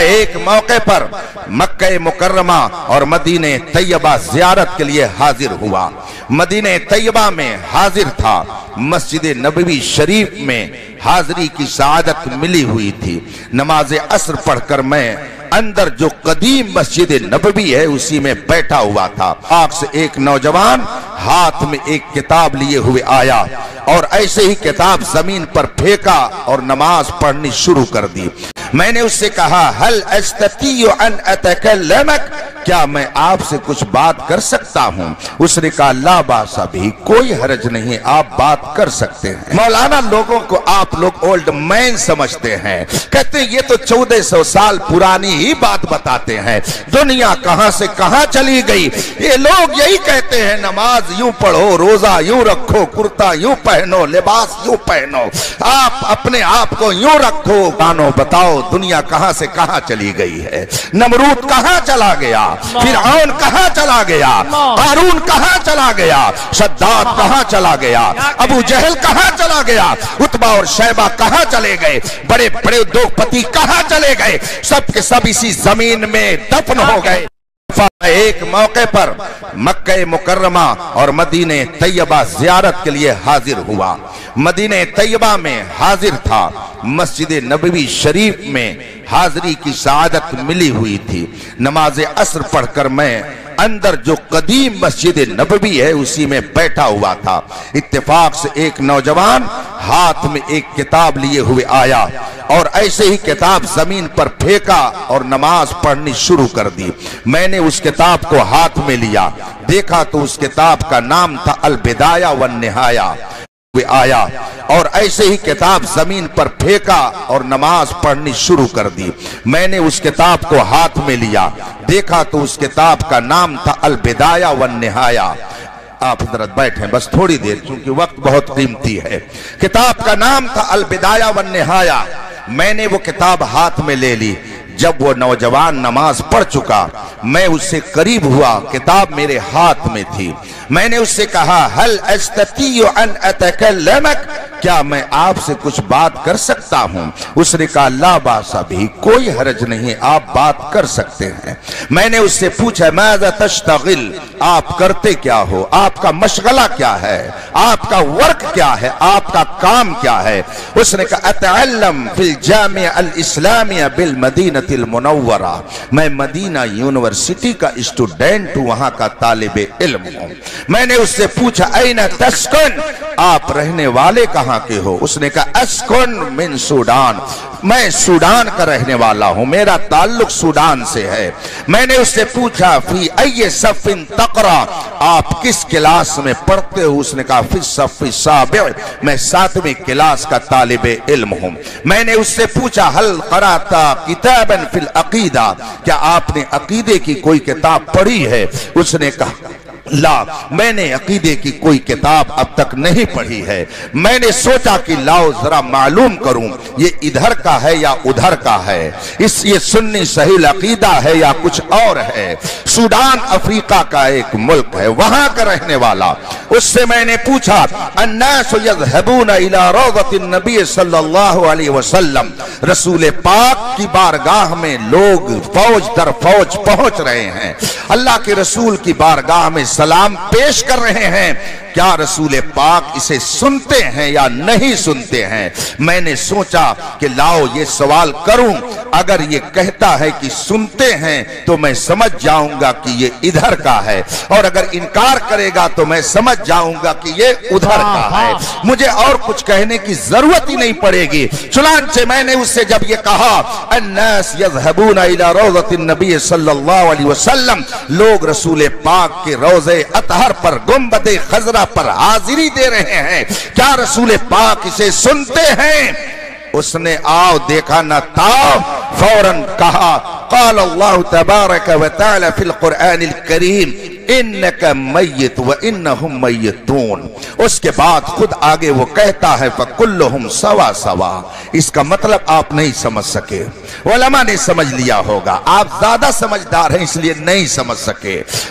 ایک موقع پر مکہ مکرمہ اور مدینہ طیبہ زیارت کے لیے حاضر ہوا۔ مدینہ طیبہ میں حاضر تھا، مسجد نبوی شریف میں حاضری کی سعادت ملی ہوئی تھی۔ نماز عصر پڑھ کر میں اندر جو قدیم مسجد نبوی ہے اسی میں بیٹھا ہوا تھا۔ آنکھ سے ایک نوجوان ہاتھ میں ایک کتاب لیے ہوئے آیا اور ایسے ہی کتاب زمین پر پھینکا اور نماز پڑھنی شروع کر دی۔ میں نے اس سے کہا هل استطيع ان اتكلمك، کیا میں آپ سے کچھ بات کر سکتا ہوں؟ اس نے کہا لا باس بھی، کوئی حرج نہیں، آپ بات کر سکتے ہیں۔ مولانا لوگوں کو آپ لوگ اولڈ مین سمجھتے ہیں، کہتے ہیں یہ تو 1400 سال پرانی ہی بات بتاتے ہیں، دنیا کہاں سے کہاں چلی گئی۔ یہ لوگ یہی کہتے ہیں نماز یوں پڑھو، روزہ یوں رکھو، کرتا یوں پہنو، لباس یوں پہنو، آپ اپنے آپ کو یوں رکھو۔ مانو بتاؤ دنیا کہاں سے کہاں چلی گئی ہے؟ نمرود کہاں چلا گیا؟ فرعون کہاں چلا گیا؟ قارون کہاں چلا گیا؟ شداد کہاں چلا گیا؟ ابو جہل کہاں چلا گیا؟ عتبہ اور شیبہ کہاں چلے گئے؟ بڑے بڑے ادوگپتی کہاں چلے گئے؟ سب کے سب اسی زمین میں دفن ہو گئے۔ ایک موقع پر مکہ مکرمہ اور مدینہ طیبہ زیارت کے لیے حاضر ہوا۔ مدینہ طیبہ میں حاضر تھا، مسجد نبوی شریف میں حاضری کی سعادت ملی ہوئی تھی۔ نماز عصر پڑھ کر میں اندر جو قدیم مسجد نبوی ہے اسی میں بیٹھا ہوا تھا۔ اتفاق سے ایک نوجوان ہاتھ میں ایک کتاب لیے ہوئے آیا اور ایسے ہی کتاب زمین پر پھینکا اور نماز پڑھنی شروع کر دی۔ میں نے اس کتاب کو ہاتھ میں لیا، دیکھا تو اس کتاب کا نام تھا البدایہ والنہایہ۔ آیا اور ایسے ہی کتاب زمین پر پھینکا اور نماز پڑھنی شروع کر دی۔ میں نے اس کتاب کو ہاتھ میں لیا، دیکھا تو اس کتاب کا نام تھا البدایہ والنہایہ۔ آپ حضرت بیٹھیں بس تھوڑی دیر، چونکہ وقت بہت قیمتی ہے۔ کتاب کا نام تھا البدایہ والنہایہ۔ میں نے وہ کتاب ہاتھ میں لے لی۔ جب وہ نوجوان نماز پڑھ چکا، میں اس سے قریب ہوا، کتاب میرے ہاتھ میں تھی۔ میں نے اس سے کہا هل استطيع ان اتكلمك، کیا میں آپ سے کچھ بات کر سکتا ہوں؟ اس نے کہا لا باس بھی، کوئی حرج نہیں، آپ بات کر سکتے ہیں۔ میں نے اس سے پوچھا ماذا تشتغل، آپ کرتے کیا ہو؟ آپ کا مشغلہ کیا ہے؟ آپ کا ورک کیا ہے؟ آپ کا کام کیا ہے؟ اس نے کہا اتعلم فی الجامعہ الاسلامیہ بالمدینہ المنورہ، میں مدینہ یونیورسٹی کا اسٹوڈنٹ ہوں، وہاں کا طالب علم ہوں۔ میں نے اس سے پوچھا این تسکن، آپ رہنے والے کہاں کے ہو؟ اس نے کہا اسکن من سوڈان، میں سوڈان کا رہنے والا ہوں، میرا تعلق سوڈان سے ہے۔ میں نے اس سے پوچھا فی ای صف تقرا، آپ کس کلاس میں پڑھتے ہو؟ اس نے کہا فی الصف السابع، میں 7ویں کلاس کا طالب علم ہوں۔ میں نے اس سے پوچھا هل قرأت کتابا فی العقیدہ، کیا آپ نے عقیدے کی کوئی کتاب پڑھی ہے؟ اس نے کہا لا، میں نے عقیدے کی کوئی کتاب اب تک نہیں پڑھی ہے۔ میں نے سوچا کہ لاؤ ذرا معلوم کروں یہ ادھر کا ہے یا ادھر کا ہے، یہ سنی صحیح عقیدہ ہے یا کچھ اور ہے۔ سوڈان افریقہ کا ایک ملک ہے، وہاں کا رہنے والا۔ اس سے میں نے پوچھا الناس یذهبون الى روضۃ النبی صلی اللہ علیہ وسلم، رسول پاک کی بارگاہ میں لوگ فوج در فوج پہنچ رہے ہیں، اللہ کے رسول کی بارگاہ میں سلام پیش کر رہے ہیں، کیا رسول پاک اسے سنتے ہیں یا نہیں سنتے ہیں؟ میں نے سوچا کہ لاؤ یہ سوال کروں، اگر یہ کہتا ہے کہ سنتے ہیں تو میں سمجھ جاؤں گا کہ یہ ادھر کا ہے، اور اگر انکار کرے گا تو میں سمجھ جاؤں گا کہ یہ ادھر کا ہے، مجھے اور کچھ کہنے کی ضرورت ہی نہیں پڑے گی۔ چنانچہ میں نے اس سے جب یہ کہا الناس یذهبون الى روضۃ النبی صلی اللہ علیہ وسلم، لوگ رسول پاک کے روضے اطہر پر گنبد خضرا پر حاضری دے رہے ہیں، کیا رسول پاک اسے سنتے ہیں؟ اس نے آؤ دیکھا نہ تاؤ، فوراً کہا قال اللہ تبارک و تعالی فی القرآن الکریم انک میت و انہم میتون۔ اس کے بعد خود آگے وہ کہتا ہے فکلہم سوا سوا۔ اس کا مطلب آپ نہیں سمجھ سکے، علماء نے سمجھ لیا ہوگا، آپ زیادہ سمجھدار ہیں اس لیے نہیں سمجھ سکے۔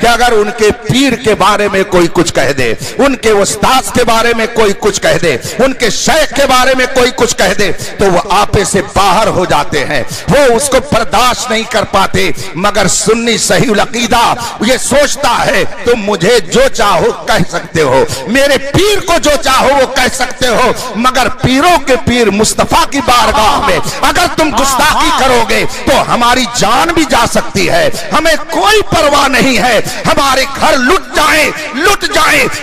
کہ اگر ان کے پیر کے بارے میں کوئی کچھ کہہ دے، ان کے استاد کے بارے میں کوئی کچھ کہہ دے، ان کے شیخ کے بارے میں کوئی کچھ کہہ دے تو وہ آپے سے باہر ہو جاتے ہیں، وہ اس کو برداشت نہیں کر پاتے۔ مگر سنی صحیح العقیدہ یہ سوچتا ہے تم مجھے جو چاہو کہہ سکتے ہو، میرے پیر کو جو چاہو وہ کہہ سکتے ہو، مگر پیروں کے پیر مصطفیٰ کی بارگاہ میں اگر تم گستاخی کرو گے تو ہماری جان بھی جا سکتی ہے، ہمیں کوئی پرواہ نہیں ہے، ہمارے گھر لٹ جائیں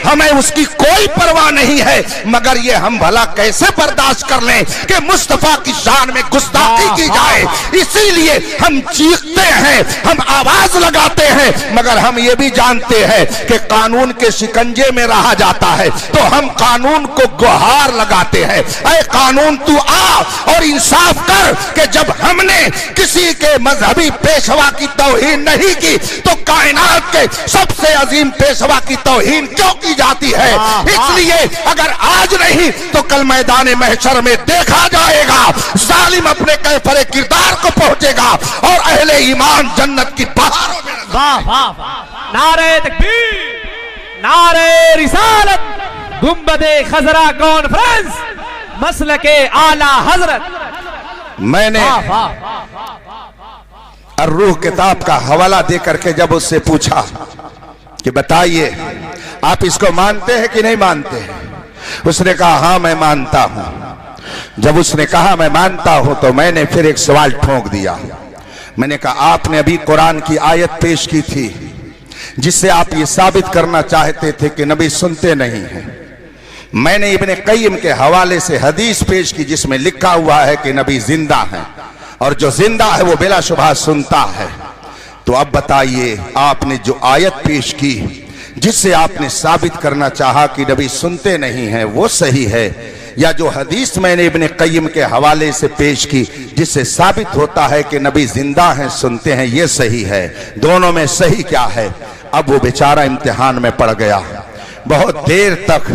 ہمیں اس کی کوئی پرواہ نہیں ہے، مگر یہ ہم بھلا کیسے برداشت کر لیں کہ مصطفیٰ کی شان میں گستاخی کی جائے۔ اسی لیے ہم چیختے ہیں، ہم آواز لگاتے ہیں، مگر ہم یہ بھی جانتے ہیں کہ قانون کے شکنجے میں رہا جاتا ہے تو ہم قانون کو گہار لگاتے ہیں، اے قانون تو آ اور انصاف کر کہ جب ہم نے کسی کے مذہبی پیشوا کی توہین نہیں کی تو کائنات کے سب سے عظیم پیشوا کی توہین کیوں کی جاتی ہے؟ اس لیے اگر آج نہیں تو کل میدان محشر میں دیکھا جائے گا، ظالم اپنے کیفر کردار کو پہنچے گا اور اہل ایمان جنت کی بہاروں میں۔ واہ واہ واہ، نعرہ تکبیر، نعرہ رسالت، گنبد خضرا کانفرنس، مسلک اعلی حضرت۔ میں نے الروح کتاب کا حوالہ دے کر کے جب اس سے پوچھا کہ بتائیے آپ اس کو مانتے ہیں کہ نہیں مانتے ہیں، اس نے کہا ہاں میں مانتا ہوں۔ جب اس نے کہا میں مانتا ہوں تو میں نے پھر ایک سوال ٹھونک دیا، میں نے کہا آپ نے ابھی قرآن کی آیت پیش کی تھی جس سے آپ یہ ثابت کرنا چاہتے تھے کہ نبی سنتے نہیں ہیں، میں نے ابن قیم کے حوالے سے حدیث پیش کی جس میں لکھا ہوا ہے کہ نبی زندہ ہیں اور جو زندہ ہے وہ بلا شبہ سنتا ہے۔ تو اب بتائیے آپ نے جو آیت پیش کی جس سے آپ نے ثابت کرنا چاہا کہ نبی سنتے نہیں ہیں وہ صحیح ہے، یا جو حدیث میں نے ابن قیم کے حوالے سے پیش کی جس سے ثابت ہوتا ہے کہ نبی زندہ ہیں سنتے ہیں یہ صحیح ہے؟ دونوں میں صحیح کیا ہے؟ اب وہ بیچارہ امتحان میں پڑ گیا، بہت دیر تک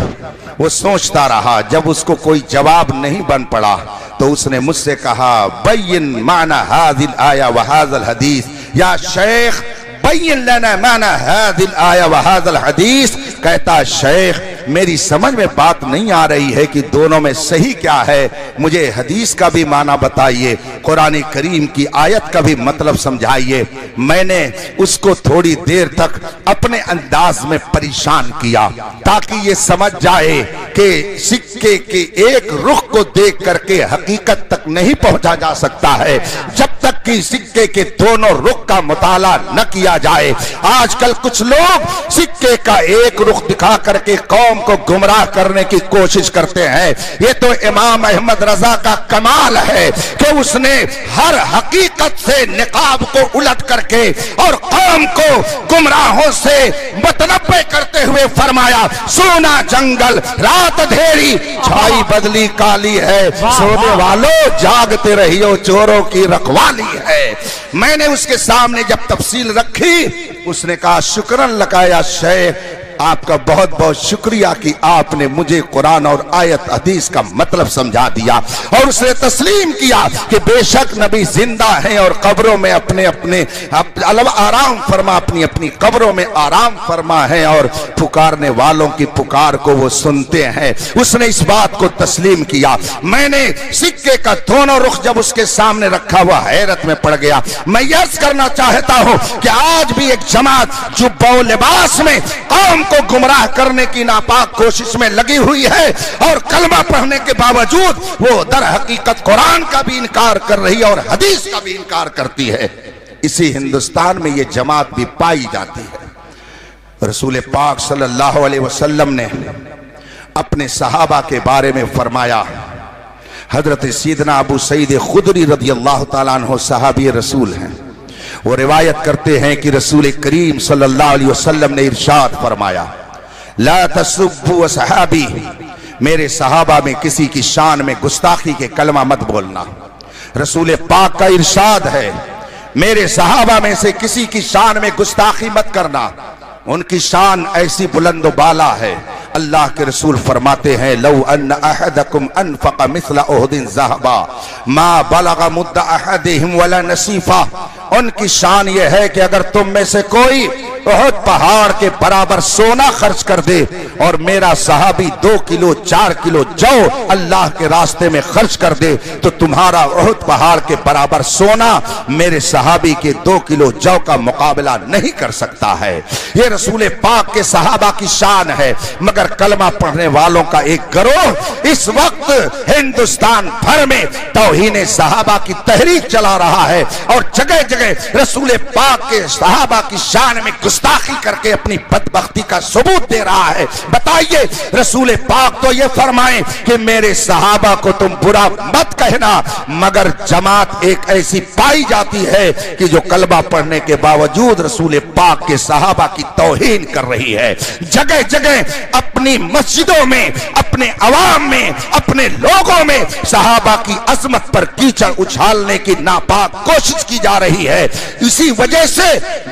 وہ سوچتا رہا، جب اس کو کوئی جواب نہیں بن پڑا تو اس نے مجھ سے کہا بین معنی هذه الآیہ وهذا الحدیث، یا شیخ بین لنا معنی هذه الآیہ وهذا الحدیث۔ کہتا شیخ میری سمجھ میں بات نہیں آ رہی ہے کہ دونوں میں صحیح کیا ہے، مجھے حدیث کا بھی معنی بتائیے، قرآن کریم کی آیت کا بھی مطلب سمجھائیے۔ میں نے اس کو تھوڑی دیر تک اپنے انداز میں پریشان کیا تاکہ یہ سمجھ جائے کہ سکے کے ایک رخ کو دیکھ کر کے حقیقت تک نہیں پہنچا جا سکتا ہے جب تک کہ سکے کے دونوں رخ کا مطالعہ نہ کیا جائے۔ آج کل کچھ لوگ سکے کا ایک رخ دکھا کر کے قوم کو گمراہ کرنے کی کوشش کرتے ہیں۔ یہ تو امام احمد رضا کا کمال ہے کہ اس نے ہر حقیقت سے نقاب کو الٹ کر کے اور قوم کو گمراہوں سے متنبع کرتے ہوئے فرمایا سونا جنگل رات دھیری چھائی بدلی کالی ہے، سونے والوں جاگتے رہیو چوروں کی رکھوالی ہے۔ میں نے اس کے سامنے جب تفصیل رکھی اس نے کہا شکرن لکایا شیخ، آپ کا بہت بہت شکریہ کہ آپ نے مجھے قرآن اور آیت حدیث کا مطلب سمجھا دیا، اور اس نے تسلیم کیا کہ بے شک نبی زندہ ہیں اور قبروں میں اپنے اپنے آرام فرما، اپنی اپنی قبروں میں آرام فرما ہے اور پکارنے والوں کی پکار کو وہ سنتے ہیں۔ اس نے اس بات کو تسلیم کیا۔ میں نے سکے کا دونوں رخ جب اس کے سامنے رکھا ہوا حیرت میں پڑ گیا۔ میں یہ عرض کرنا چاہتا ہوں کہ آج بھی ایک جماعت جبہ و لباس میں قوم کو گمراہ کرنے کی ناپاک کوشش میں لگی ہوئی ہے اور کلمہ پڑھنے کے باوجود وہ در حقیقت قرآن کا بھی انکار کر رہی ہے اور حدیث کا بھی انکار کرتی ہے۔ اسی ہندوستان میں یہ جماعت بھی پائی جاتی ہے۔ رسول پاک صلی اللہ علیہ وسلم نے اپنے صحابہ کے بارے میں فرمایا، حضرت سیدنا ابو سعید خدری رضی اللہ تعالیٰ عنہ صحابی رسول ہیں، وہ روایت کرتے ہیں کہ رسول کریم صلی اللہ علیہ وسلم نے ارشاد فرمایا لا تسبوا صحابی، میرے صحابہ میں کسی کی شان میں گستاخی کے کلمہ مت بولنا۔ رسول پاک کا ارشاد ہے میرے صحابہ میں سے کسی کی شان میں گستاخی مت کرنا، ان کی شان ایسی بلند و بالا ہے۔ اللہ کے رسول فرماتے ہیں لو ان احدکم انفق مثل احد ذهبا ما بلغ مد احدهم ولا نصیفا، ان کی شان یہ ہے کہ اگر تم میں سے کوئی احد پہاڑ کے برابر سونا خرچ کر دے اور میرا صحابی 2 کلو 4 کلو جو اللہ کے راستے میں خرچ کر دے تو تمہارا احد پہاڑ کے برابر سونا میرے صحابی کے 2 کلو جو کا مقابلہ نہیں کر سکتا ہے۔ یہ رسول پاک کے صحابہ کی شان ہے، مگر کلمہ پڑھنے والوں کا ایک گروہ اس وقت ہندوستان بھر میں توہین صحابہ کی تحریک چلا رہا ہے اور جگہ جگہ رسول پاک کے صحابہ کی شان میں گستاخی کر کے اپنی بدبختی کا ثبوت دے رہا ہے۔ بتائیے رسول پاک تو یہ فرمائیں کہ میرے صحابہ کو تم برا مت کہنا، مگر جماعت ایک ایسی پائی جاتی ہے کہ جو کلمہ پڑھنے کے باوجود رسول پاک کے صحابہ کی توہین کر رہی ہے۔ جگہ جگہ اپنی مسجدوں میں، اپنے عوام میں، اپنے لوگوں میں صحابہ کی عظمت پر کیچڑ اچھالنے کی ناپاک کوشش کی جا رہی ہے۔ اسی وجہ سے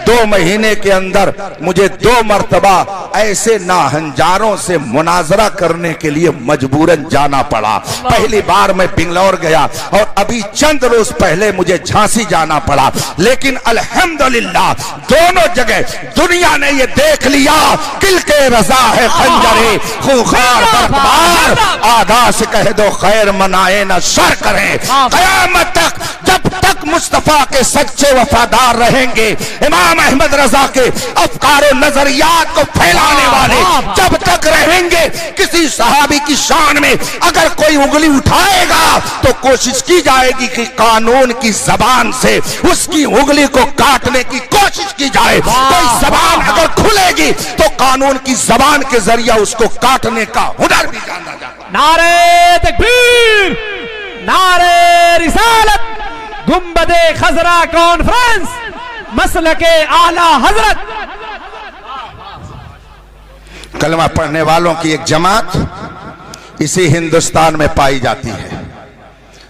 2 مہینے کے اندر مجھے 2 مرتبہ ایسے ناہنجاروں سے مناظرہ کرنے کے لیے مجبوراً جانا پڑا۔ پہلی بار میں بنگلور گیا اور ابھی چند روز پہلے مجھے جھانسی جانا پڑا، لیکن الحمدللہ دونوں جگہ دنیا نے یہ دیکھ لیا کل کے رضا ہے خنجرے خوخار برقبار، آدھا سے کہہ دو خیر منائے نہ شر کریں۔ قیامت تک جب تک مصطفیٰ کے سچے وفادار رہیں گے، امام احمد رضا کے افکار و نظریات کو پھیلانے والے جب تک رہیں گے، کسی صحابی کی شان میں اگر کوئی انگلی اٹھائے گا تو کوشش کی جائے گی کہ قانون کی زبان سے اس کی انگلی کو کاٹنے کی کوشش کی جائے۔ کوئی زبان اگر کھلے گی تو قانون کی زبان کے ذریعہ اس کو کاٹنے کا ہنر بھی جانا جائے۔ نعرہ تکبیر، نعرہ رسالت، گنبد خضرا کانفرنس، مسلک اعلی حضرت۔ کلمہ پڑھنے والوں کی ایک جماعت اسی ہندوستان میں پائی جاتی ہے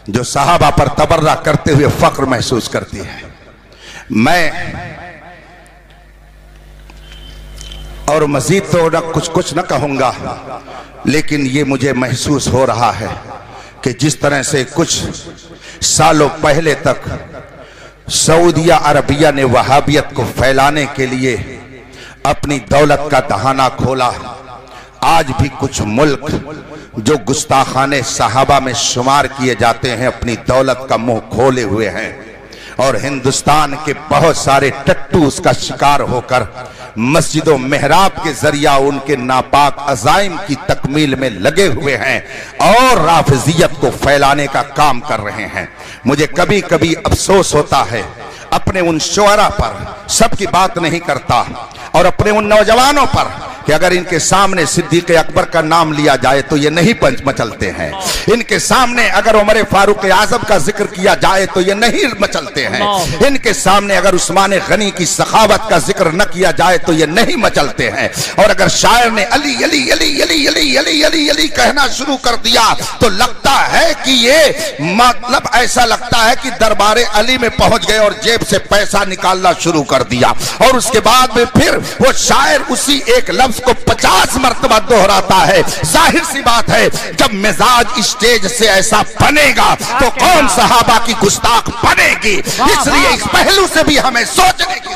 جو صحابہ پر تبرہ کرتے ہوئے فخر محسوس کرتی ہے۔ میں اور مزید تو کچھ نہ کہوں گا، لیکن یہ مجھے محسوس ہو رہا ہے کہ جس طرح سے کچھ سالوں پہلے تک سعودیہ عربیہ نے وہابیت کو پھیلانے کے لیے اپنی دولت کا دہانہ کھولا، آج بھی کچھ ملک جو گستاخانے صحابہ میں شمار کیے جاتے ہیں اپنی دولت کا منہ کھولے ہوئے ہیں، اور ہندوستان کے بہت سارے ٹٹو اس کا شکار ہو کر مسجد و محراب کے ذریعہ ان کے ناپاک عزائم کی تکمیل میں لگے ہوئے ہیں اور رافضیت کو پھیلانے کا کام کر رہے ہیں۔ مجھے کبھی کبھی افسوس ہوتا ہے اپنے ان شعراء پر، سب کی بات نہیں کرتا، اور اپنے ان نوجوانوں پر کہ اگر ان کے سامنے صدیق اکبر کا نام لیا جائے تو یہ نہیں پنچ مچلتے ہیں، ان کے سامنے اگر عمر فاروق اعظم کا ذکر کیا جائے تو یہ نہیں مچلتے ہیں، ان کے سامنے اگر عثمان غنی کی سخاوت کا ذکر نہ کیا جائے تو یہ نہیں مچلتے ہیں، اور اگر شاعر نے علی علی علی علی علی علی علی علی کہنا شروع کر دیا تو لگتا ہے کہ یہ مطلب ایسا لگتا ہے کہ دربار علی میں پہنچ گئے اور جیب سے پیسہ نکالنا شروع کر دیا، اور اس کے بعد میں پھر وہ شاعر اسی ایک لفظ کو 50 مرتبہ دہراتا ہے۔ ظاہر سی بات ہے جب مزاج اسٹیج سے ایسا بنے گا تو قوم صحابہ کی گستاخ بنے گی، اس لیے اس پہلو سے بھی ہمیں سوچنے کی